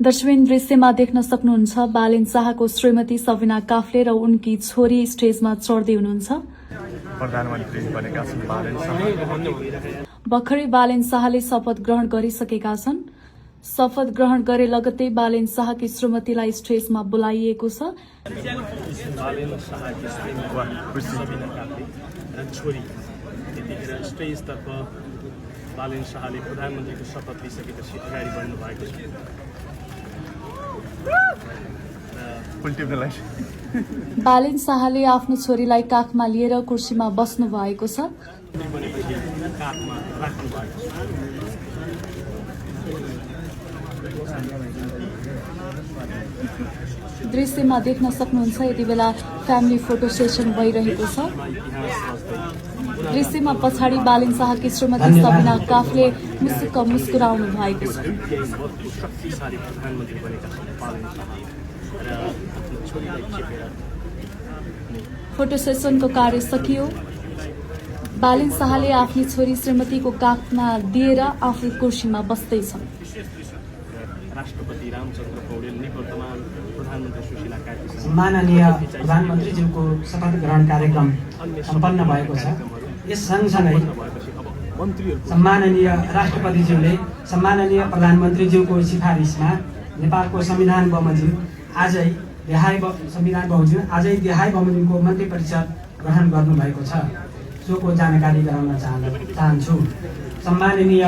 दर्शकबिन दृश्यमा देख्न सक्नुहुन्छ बालेन शाहको श्रीमती सबिना काफ्ले र उनकी छोरी स्टेजमा चढ्दै हुनुहुन्छ। प्रधानमन्त्री बनेका छन् बालेन शाह। भर्खरै बालेन शाहले शपथ ग्रहण गरिसकेका छन्। शपथ ग्रहण गरे लगत्तै बालेन शाहकी श्रीमतीलाई स्टेजमा बोलाइएको छ। बालेन शाहकी श्रीमती सबिना काफ्ले र छोरी त्यतिखेर स्टेजतर्फ बालेन शाहले प्रधानमन्त्रीको शपथ लिइसकेपछि अगाडि बढ्नु भएको छ। बालेन शाहले आफ्नो छोरीलाई काखमा लिएर कुर्सीमा बस्नु भएको छ। दृश्यमा देख्न सक्नुहुन्छ यति बेला फ्यामिली फोटो सेसन भइरहेको छ। दृश्यमा पछाडि बालेन शाहकी श्रीमती सबिना काफ्ले मुस्क मुस्कुराउनु भएको छ। फोटो सेसनको कार्य सकियो। बालेन शाहले आफ्नी छोरी श्रीमतीको काखमा दिएर आफू कुर्सीमा बस्दैछन्। राष्ट्रपति रामचन्द्र पौडेल वर्तमान प्रधानमन्त्री सुशीला कार्की माननीय प्रधानमन्त्रीज्यूको शपथ ग्रहण कार्यक्रम सम्पन्न भएको छ। यस सँगसँगै सम्माननीय राष्ट्रपतिज्यूले सम्माननीय प्रधानमन्त्रीज्यूको सिफारिसमा नेपालको संविधान बमोजिम आजै देहाय बमोजिमको मन्त्री परिषद ग्रहण गर्नुभएको छ। सोको जानकारी गराउन चाहन्छु। सम्माननीय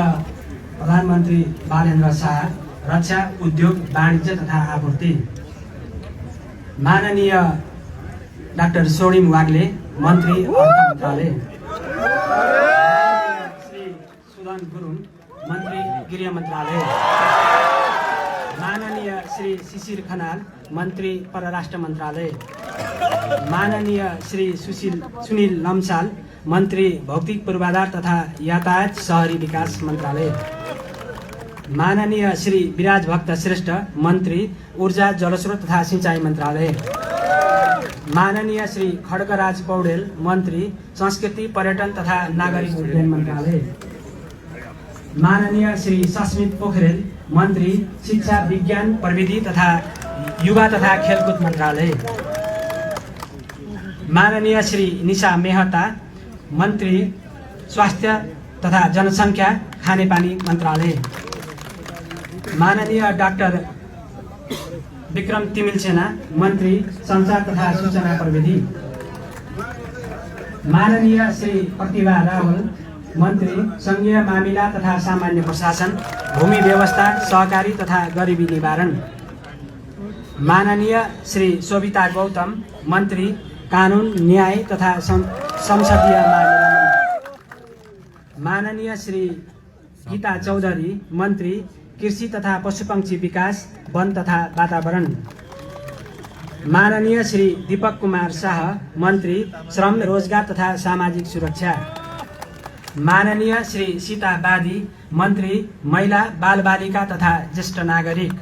प्रधानमन्त्री बालेन्द्र शाह रक्षा, उद्योग, वाणिज्य तथा आपूर्ति, माननीय डाक्टर सोडिम वाग्ले मन्त्री अर्थ मन्त्रालय, श्री सुदन गुरुङ मन्त्री गृह मन्त्रालय, माननीय श्री शिशिर खनाल मन्त्री परराष्ट्र मन्त्रालय, माननीय श्री सुनिल लम्साल मन्त्री भौतिक पूर्वाधार तथा यातायात शहरी विकास मन्त्रालय, माननीय श्री विराज भक्त श्रेष्ठ मन्त्री ऊर्जा जलस्रोत तथा सिंचाई मन्त्रालय, माननीय श्री खड्गराज पौडेल मन्त्री संस्कृति पर्यटन तथा नागरिक उड्डयन मन्त्रालय, माननीय श्री सस्मित पोखरेल मन्त्री शिक्षा विज्ञान प्रविधि तथा युवा तथा खेलकुद मन्त्रालय, माननीय श्री निशा मेहता मन्त्री स्वास्थ्य तथा जनसङ्ख्या खानेपानी मन्त्रालय, माननीय डाक्टर विक्रम तिमिलसेना मन्त्री संचार तथा सूचना प्रविधि, माननीय श्री प्रतिभा रावल मन्त्री संघीय मामिला तथा सामान्य प्रशासन, भूमि व्यवस्था, सहकारी तथा गरिबी निवारण, माननीय श्री शोभिता गौतम मन्त्री कानुन न्याय तथा संसदीय मामिला, माननीय श्री गीता चौधरी मन्त्री कृषि तथा पशुपक्षी विकास, वन तथा वातावरण, माननीय श्री दीपक कुमार शाह मन्त्री श्रम, रोजगार तथा सामाजिक सुरक्षा, माननीय श्री सीता बादी मन्त्री महिला, बालबालिका तथा ज्येष्ठ नागरिक,